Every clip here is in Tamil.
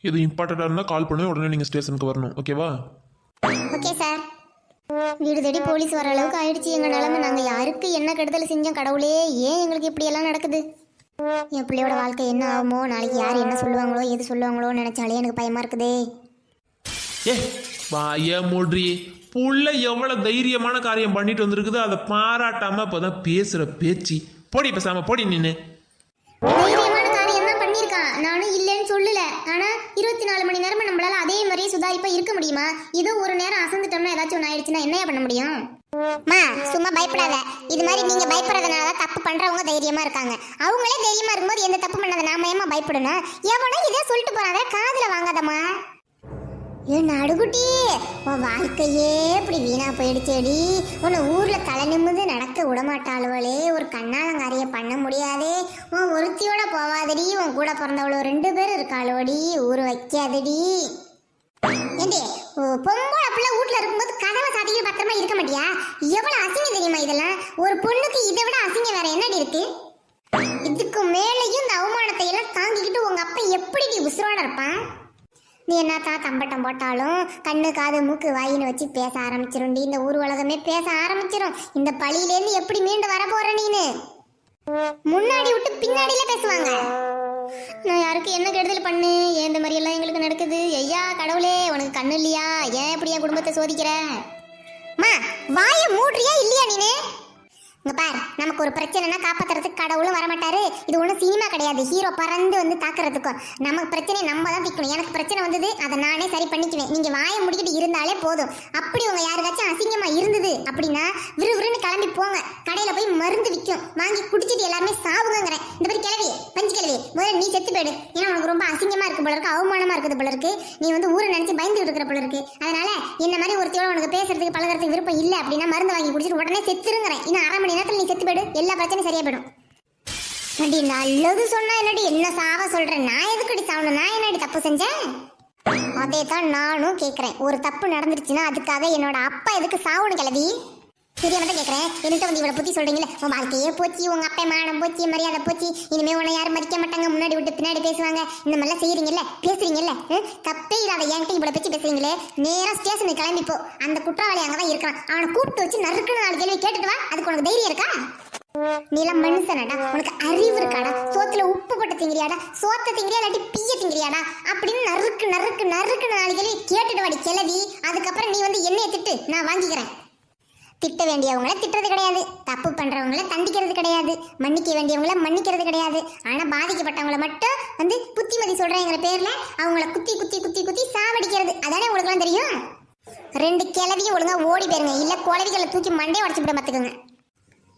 இது இம்பார்ட்டண்டாக இருந்தால் கால் பண்ணி உடனே நீங்கள் ஸ்டேஷனுக்கு வரணும், ஓகேவா? Okay sir. வீடு தேடி போலீஸ் வர அளவுக்கு ஆயிடுச்சு எங்கள் நிலமை. நாங்கள் யாருக்கு என்ன கெடுதல் செஞ்சோம் கடவுளே, ஏன் எங்களுக்கு இப்படியெல்லாம் நடக்குது? என் பிள்ளையோட வாழ்க்கை என்ன ஆகுமோ, நாளைக்கு யார் என்ன சொல்லுவாங்களோ எது சொல்லுவாங்களோ நினச்சாலே எனக்கு பயமாக இருக்குதே. ஏ வாய மூட்ரி, புள்ள எவ்வளோ தைரியமான காரியம் பண்ணிட்டு வந்திருக்குது, அதை பாராட்டாமல் இப்போ தான் பேசுகிற பேச்சு. போடி பேசாமல் போடி நின்று. தைரியமான காரியம் தான் பண்ணியிருக்கான், நானும் இல்லைன்னு சொல்லல. ஆனால் 24 மணி நேரமும் நம்மளால அதே மாதிரியே சுதாரிப்பாக இருக்க முடியுமா? ஏதோ ஒரு நேரம் அசந்துட்டோம்னா ஏதாச்சும் ஒன்று ஆயிடுச்சுன்னா என்னையா பண்ண முடியும்? சும்மா பயப்படாத. இது மாதிரி நீங்க பயப்படுறதுனால தான் தப்பு பண்றவங்க தைரியமா இருக்காங்க. அவங்களே தைரியமா இருக்கும்போது எந்த தப்பு பண்ணாத நாம ஏமா பயப்படணும்? எவனோ இதே சொல்லிட்டு போறாத, காதுல வாங்காதம்மா. ஏன் நடுகுட்டி, உன் வாழ்க்கையே இப்படி வீணா போயிடுச்சேடி. உன்னை ஊர்ல தலை நிமிந்து நடக்க விடமாட்டாளுவளே, ஒரு கண்ணாலங்காரிய பண்ண முடியாதே. உன் ஒருத்தியோட போவாதடி, உன் கூட பிறந்தவளோ 2 பேர் இருக்காளுவடி, ஊர் வைக்காதடி. ஏண்டி பொம்பளை பிள்ளை வீட்டுல இருக்கும்போது கதவை சாத்திக்கிட்டு பத்திரமா இருக்க மாட்டியா? எவ்வளவு அசிங்கம் தெரியுமா இதெல்லாம்? ஒரு பொண்ணுக்கு இதை விட அசிங்கம் வேற என்னடி இருக்கு? இதுக்கு மேலேயும் இந்த அவமானத்தை எல்லாம் தாங்கிக்கிட்டு உங்க அப்பா எப்படி நீ உசுரோட இருப்பான்? நீ என்னத்தான் தம்பட்டம் போட்டாலும் கண்ணு காது மூக்கு வாயின்னு வச்சு பேச ஆரம்பிச்சிருண்டி. இந்த ஊர் உலகமே பேச ஆரம்பிச்சிரும். இந்த பழியிலேருந்து எப்படி மீண்டு வர போற நீனு? முன்னாடி விட்டு பின்னாடியில பேசுவாங்க. நான் யாருக்கு என்ன கெடுதல் பண்ணு, ஏன் இந்த மாதிரி எல்லாம் எங்களுக்கு நடக்குது? ஐயா கடவுளே, உனக்கு கண்ணு இல்லையா? ஏன் இப்படி என் குடும்பத்தை சோதிக்கிற? வாய மூடுறியா இல்லையா நீனு? இங்க பார், நமக்கு ஒரு பிரச்சனைனா காப்பாத்துறதுக்கு கடவுளும் வரமாட்டாரு. இது ஒன்றும் சினிமா கிடையாது, ஹீரோ பறந்து வந்து தாக்குறதுக்கும். நமக்கு பிரச்சனையை நம்ம தான் தீக்கணும். எனக்கு பிரச்சனை வந்தது, அதை நானே சரி பண்ணிக்குவேன். நீங்க வாயை முடிக்கிட்டு இருந்தாலே போதும். அப்படி உங்க யாருக்காச்சும் அசிங்கமா இருந்தது அப்படின்னா விறுவிறுன்னு கிளம்பி போங்க. கடையில போய் மருந்து விற்கும், வாங்கி குடிச்சிட்டு எல்லாருமே சாவுங்கிறேன். இந்த மாதிரி கிளவி பஞ்சு கிளவி, முதல்ல நீ செத்து போயிடு. ஏன்னா உனக்கு ரொம்ப அசிங்கமா இருக்கு போல இருக்கு, அவமானமா இருக்குது போல இருக்கு. நீ வந்து ஊரை நினைச்சு பயந்து இருக்கிற போல இருக்கு. அதனால என்ன மாதிரி ஒருத்தையோட உனக்கு பேசுறதுக்கு பழகிறதுக்கு விருப்பம் இல்லை அப்படின்னா மருந்து வாங்கி குடிச்சிட்டு உடனே செத்துருங்கிறேன். இன்னும் 1/2 மணி நேரத்தில் நீ செத்து போயிடு, எல்லா பிரச்சனையும் சரியா போயிடும். அடி நல்லது சொன்னா என்னடி என்ன சாவ சொல்றேன்? நான் எதுக்கடி சாவணும்? நான் என்னடி தப்பு செஞ்சேன்? அதே தான் நானும் கேட்குறேன். ஒரு தப்பு நடந்துருச்சுன்னா அதுக்காக என்னோட அப்பா எதுக்கு சாவணும் கிளவி? தெரியாம தான் கேட்குறேன். என்கிட்ட வந்து இவ்வளோ புத்தி சொல்றீங்களே, உன் வாழ்க்கையே போச்சு, உங்க அப்பா மானம் போச்சு, மரியாதை போச்சு, இனிமே உன்னை யாரும் மதிக்க மாட்டாங்க, முன்னாடி விட்டு பின்னாடி பேசுவாங்க, இந்த மாதிரிலாம் செய்யறீங்கல்ல, பேசுறீங்கல்ல, தப்பே இல்லாத என்கிட்ட இவ்வளோ பற்றி பேசுறீங்களே, நேராக ஸ்டேஷனுக்கு கிளம்பிப்போ. அந்த குற்றவாளி அங்கே தான் இருக்கிறான், அவனை கூப்பிட்டு வச்சு நறுக்குன்னு 4 கேள்வி கேட்டுட்டு வா. அதுக்கு உனக்கு தைரியம் இருக்கா? நீலாம் மனுஷனடா, உனக்கு அறிவு இருக்காடா? சோத்துல உப்பு போட்டு திங்கிறியாடா? சோத்த திங்கிறியா இல்லாட்டி பீய திங்கிறியாடா? அப்படின்னு நறுக்கு நறுக்கு நறுக்கு 4 கேள்வி கேட்டுட்டு வாடி கிளவி. அதுக்கப்புறம் நீ வந்து என்னைய திட்டு, நான் வாங்கிக்கிறேன். திட்ட வேண்டியவங்கள திட்டுறது கிடையாது, தப்பு பண்றவங்கள தண்டிக்கிறது கிடையாது, மன்னிக்க வேண்டியவங்கள மன்னிக்கிறது கிடையாது. ஆனா பாதிக்கப்பட்டவங்கள மட்டும் வந்து புத்திமதி சொல்றேங்கிற பேர்ல அவங்கள குத்தி குத்தி குத்தி குத்தி சாவடிக்கிறது. அதானே உங்களுக்கு எல்லாம் தெரியும்? 2 கிளவியும் ஒழுங்கா ஓடி போயிருங்க, இல்ல குளவிகளை தூக்கி மண்டையை உடச்சு விட பார்த்துக்கோங்க.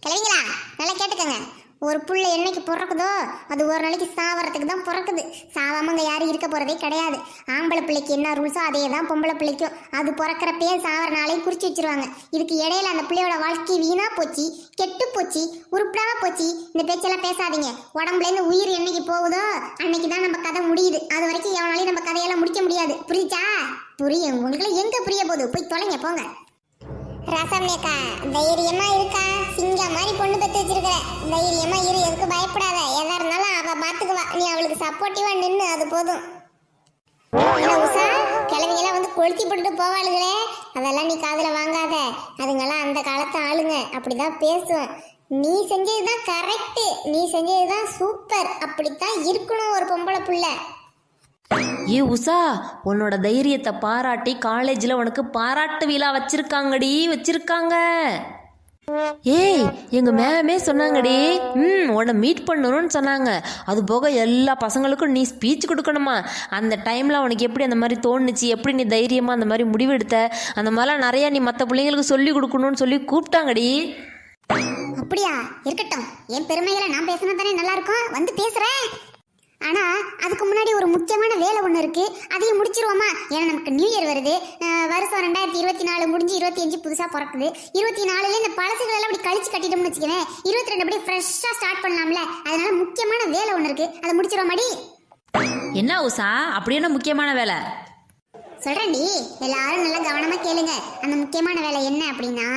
கிளவிங்களா நல்லா கேட்டுக்கோங்க. ஒரு புள்ள என்னைக்கு பிறக்குதோ அது ஒரு நாளைக்கு சாவறதுக்கு தான் பிறக்குது. சாவாம அங்கே யாரும் இருக்க போறதே கிடையாது. ஆம்பளை பிள்ளைக்கு என்ன ரூல்ஸோ அதே தான் பொம்பளை பிள்ளைக்கும். அது பிறக்கிறப்பே சாவர நாளையும் குறிச்சு வச்சிருவாங்க. இதுக்கு இடையில அந்த பிள்ளையோட வாழ்க்கை வீணா போச்சு, கெட்டு போச்சு, உருப்படாம போச்சு. இந்த பேச்செல்லாம் பேசாதீங்க. உடம்புலேருந்து உயிர் என்னைக்கு போகுதோ அன்னைக்கு தான் நம்ம கதை முடியுது. அது வரைக்கும் எவனாலையும் நம்ம கதையெல்லாம் முடிக்க முடியாது. புரியுச்சா? புரியும் உங்களுக்கு. எங்க புரிய போகுது? போய் தொலைங்க போங்க. ரசம்னேக்கா தைரியமா இருக்கா? சிங்கம் மாதிரி பொண்ணு பெற்று வச்சிருக்கிற, தைரியமா இரு, எதுக்கு பயப்படாத. எதா இருந்தாலும் அவ பாத்துக்குவா, நீ அவளுக்கு சப்போர்ட்டிவா நின்று அது போதும். உஷா, கிழவிங்கெல்லாம் வந்து கொளுத்தி போட்டுட்டு போவாளுங்களே, அதெல்லாம் நீ காதுல வாங்காத. அதுங்கெல்லாம் அந்த காலத்து ஆளுங்க, அப்படிதான் பேசும். நீ செஞ்சதுதான் கரெக்ட், நீ செஞ்சதுதான் சூப்பர். அப்படித்தான் இருக்கணும் ஒரு பொம்பளை புள்ள. ஏ உஷா, உன்னோட தைரியத்தை பாராட்டி காலேஜில் உனக்கு பாராட்டு விழா வச்சிருக்காங்கடி, வச்சிருக்காங்க. ஏய், எங்கள் மேமே சொன்னாங்கடி, உன்னை மீட் பண்ணணும்னு சொன்னாங்க. அது போக எல்லா பசங்களுக்கும் நீ ஸ்பீச் கொடுக்கணுமா. அந்த டைமில் உனக்கு எப்படி அந்த மாதிரி தோணுச்சு, எப்படி நீ தைரியமாக அந்த மாதிரி முடிவெடுத்த, அந்த மாதிரிலாம் நிறையா நீ மற்ற பிள்ளைங்களுக்கு சொல்லி கொடுக்கணும்னு சொல்லி கூப்பிட்டாங்கடி. அப்படியா? இருக்கட்டும், என் பெருமைகளை நான் பேசினா தானே நல்லா இருக்கும், வந்து பேசுகிறேன். ஆனால் அதுக்கு முன்னாடி ஒரு முக்கியமான வேலை ஒன்று இருக்குது, அதையும் முடிச்சிருவோமா? ஏன்னா நமக்கு நியூ இயர் வருது. வருஷம் 2024 முடிஞ்சு 25 புதுசாக பிறக்குது. 24ல இந்த பழசுகள் எல்லாம் அப்படி கழிச்சு கட்டிட்டோம்னு வச்சுக்கிறேன். 22 அப்படி ஃப்ரெஷ்ஷாக ஸ்டார்ட் பண்ணலாம்ல. அதனால முக்கியமான வேலை ஒன்று இருக்குது, அதை முடிச்சிருவோமாடி? என்ன உஷா, அப்படி என்ன முக்கியமான வேலை? சொல்கிறேன்டி, எல்லாரும் நல்லா கவனமாக கேளுங்க. அந்த முக்கியமான வேலை என்ன அப்படின்னா,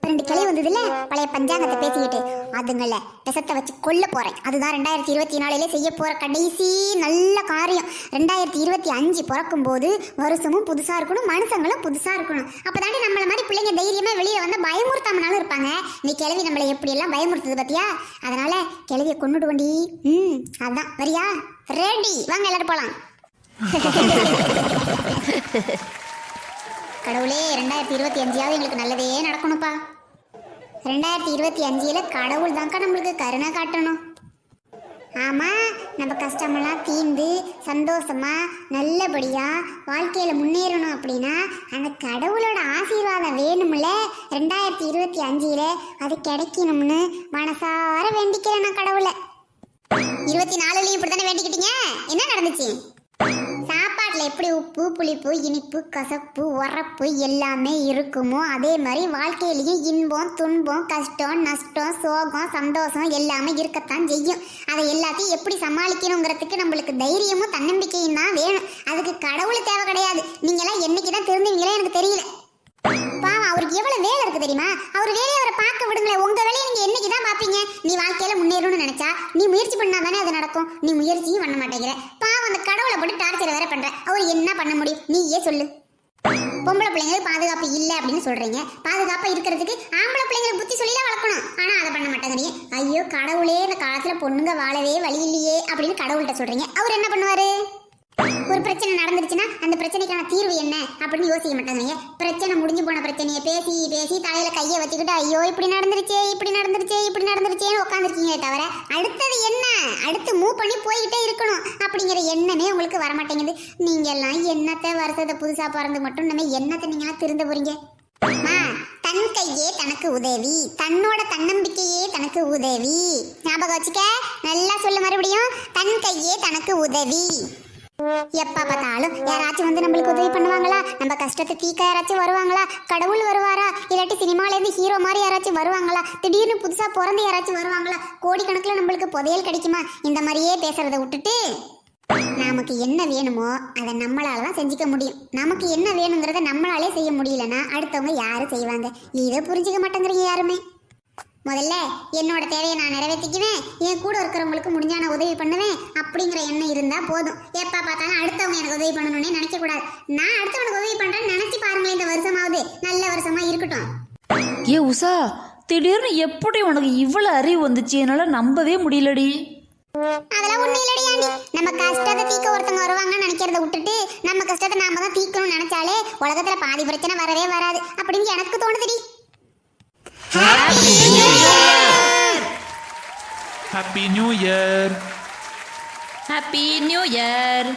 ரெண்டு கிளை வந்ததுல பழைய பஞ்சாங்கத்தை பேசிக்கிட்டு அதுங்கள விஷத்தை வச்சு கொல்ல போறேன். அதுதான் 2024 செய்ய போற கடைசி நல்ல காரியம். 2025 பிறக்கும் போது வருஷமும் புதுசா இருக்கணும், மனுஷங்களும் புதுசா இருக்கணும். அப்பதாண்டி நம்மள மாதிரி பிள்ளைங்க தைரியமா வெளியே வந்து பயமுறுத்தாமனாலும் இருப்பாங்க. நீ கிளவி நம்மளை எப்படி எல்லாம் பயமுறுத்துது பாத்தியா? அதனால கிளவிய கொண்டுட்டு வண்டி. அதான் வரியா? ரெடி, வாங்க எல்லாரும் போலாம். கடவுளே 2025 எங்களுக்கு நல்லதே நடக்கணும்ப்பா. 2025 கடவுள் தான்க்கா நம்மளுக்கு கருணை காட்டணும். ஆமா, நம்ம கஷ்டமெல்லாம் தீர்ந்து சந்தோஷமா நல்லபடியா வாழ்க்கையில முன்னேறணும் அப்படின்னா அந்த கடவுளோட ஆசீர்வாதம் வேணும்ல. 2025 அது கிடைக்கணும்னு மனசார வேண்டிக்கிறேன் நான் கடவுளை. 24 இப்படித்தானே வேண்டிக்கிட்டீங்க? என்ன நடந்துச்சு? சாப்பாட்டுல எப்படி உப்பு, புளிப்பு, இனிப்பு, கசப்பு, உரப்பு எல்லாமே இருக்குமோ அதே மாதிரி வாழ்க்கையிலையும் இன்பம், துன்பம், கஷ்டம், நஷ்டம், சோகம், சந்தோஷம் எல்லாமே இருக்கத்தான் செய்யும். அதை எல்லாத்தையும் எப்படி சமாளிக்கணுங்கிறதுக்கு நம்மளுக்கு தைரியமும் தன்னம்பிக்கையும் தான் வேணும். அதுக்கு கடவுள் தேவை கிடையாது. நீங்க எல்லாம் என்னைக்குதான் திருந்துவீங்களே எனக்கு தெரியல. பாவம், அவருக்கு எவ்வளவு வேலை இருக்கு தெரியுமா? அவர் வேலையை அவரை பார்க்க விடுங்களேன். உங்க வேலையை நீங்க என்னைக்குதான் பாப்பீங்க? நீ வாழ்க்கையில முன்னேறணும்னு நினைச்சா நீ முயற்சி பண்ணாதானே அது நடக்கும். நீ முயற்சியும் பண்ண மாட்டேங்கிற. பாவம், அந்த கடவுளை போட்டு டார்ச்சர் வேற பண்ற. அவர் என்ன பண்ண முடியும்? நீயே சொல்லு. பொம்பளை பிள்ளைங்களுக்கு பாதுகாப்பு இல்லை அப்படின்னு சொல்றீங்க. பாதுகாப்பா இருக்கிறதுக்கு ஆம்பளை பிள்ளைங்களுக்கு புத்தி சொல்லிலாம் வளர்க்கணும். ஆனா அதை பண்ண மாட்டேங்கிறீங்க. ஐயோ கடவுளே, இந்த காலத்துல பொண்ணுங்க வாழவே வழி இல்லையே அப்படின்னு கடவுள்கிட்ட சொல்றீங்க. அவர் என்ன பண்ணுவாரு? ஒரு பிரச்சனை நடந்துருச்சுன்னா அந்த பிரச்சனைக்கான தீர்வு என்ன அப்படின்னு யோசிக்க மாட்டாங்க. பிரச்சனை முடிஞ்சு போன பிரச்சனையை பேசி பேசி தலையில கையை வச்சுக்கிட்டு ஐயோ இப்படி நடந்துருச்சே இப்படி நடந்துருச்சே இப்படி நடந்துருச்சேன்னு உட்காந்துருக்கீங்களே தவிர அடுத்தது என்ன, அடுத்து மூவ் பண்ணி போய்கிட்டே இருக்கணும் அப்படிங்கிற எண்ணமே உங்களுக்கு வரமாட்டேங்குது. நீங்க எல்லாம் என்னத்தை வருஷத்தை புதுசா பிறந்து மட்டும் நம்ம என்னத்தை நீங்க எல்லாம் திருந்த போறீங்க? தன் கையே தனக்கு உதவி, தன்னோட தன்னம்பிக்கையே தனக்கு உதவி. ஞாபகம் வச்சுக்க, நல்லா சொல்லு மறுபடியும். தன் கையே தனக்கு உதவி. எப்ப பார்த்தாலும் யாராச்சும் வந்து நம்மளுக்கு உதவி பண்ணுவாங்களா? நம்ம கஷ்டத்தை தீக்க யாராச்சும் வருவாங்களா? கடவுள் வருவாரா? இல்லாட்டி சினிமால இருந்து ஹீரோ மாதிரி யாராச்சும் வருவாங்களா? திடீர்னு புதுசா பிறந்து யாராச்சும் வருவாங்களா? கோடிக்கணக்கில் நம்மளுக்கு புதையல் கிடைக்குமா? இந்த மாதிரியே பேசுறதை விட்டுட்டு நமக்கு என்ன வேணுமோ அதை நம்மளால தான் செஞ்சுக்க முடியும். நமக்கு என்ன வேணுங்கிறத நம்மளாலே செய்ய முடியலன்னா அடுத்தவங்க யாரும் செய்வாங்க? இதை புரிஞ்சுக்க மாட்டேங்கிறீங்க யாருமே. முதல்ல என்னோட தேவையை நான் நிறைவேற்றிக்குவேன், என் கூட இருக்கிறவங்களுக்கு முடிஞ்சா நான் உதவி பண்ணுவேன் அப்படிங்கிற எண்ணம் இருந்தா போதும். எப்ப பார்த்தாலும் அடுத்தவங்க எனக்கு உதவி பண்ணணும்னே நினைக்க கூடாது. நான் அடுத்தவனுக்கு உதவி பண்றேன்னு நினைச்சு பாருங்களேன். இந்த வருஷமாவது நல்ல வருஷமா இருக்கட்டும். ஏ உஷா, திடீர்னு எப்படி உனக்கு இவ்வளவு அறிவு வந்துச்சு? என்னால நம்பவே முடியலடி. அதெல்லாம் ஒண்ணு இல்லடி ஆண்டி. நம்ம கஷ்டத்தை தீக்க ஒருத்தவங்க வருவாங்கன்னு நினைக்கிறத விட்டுட்டு நம்ம கஷ்டத்தை நாம தான் தீக்கணும்னு நினைச்சாலே உலகத்துல பாதி பிரச்சனை வரவே வராது அப்படின்னு எனக்கு தோணுதுடி. Happy new year. Happy new year.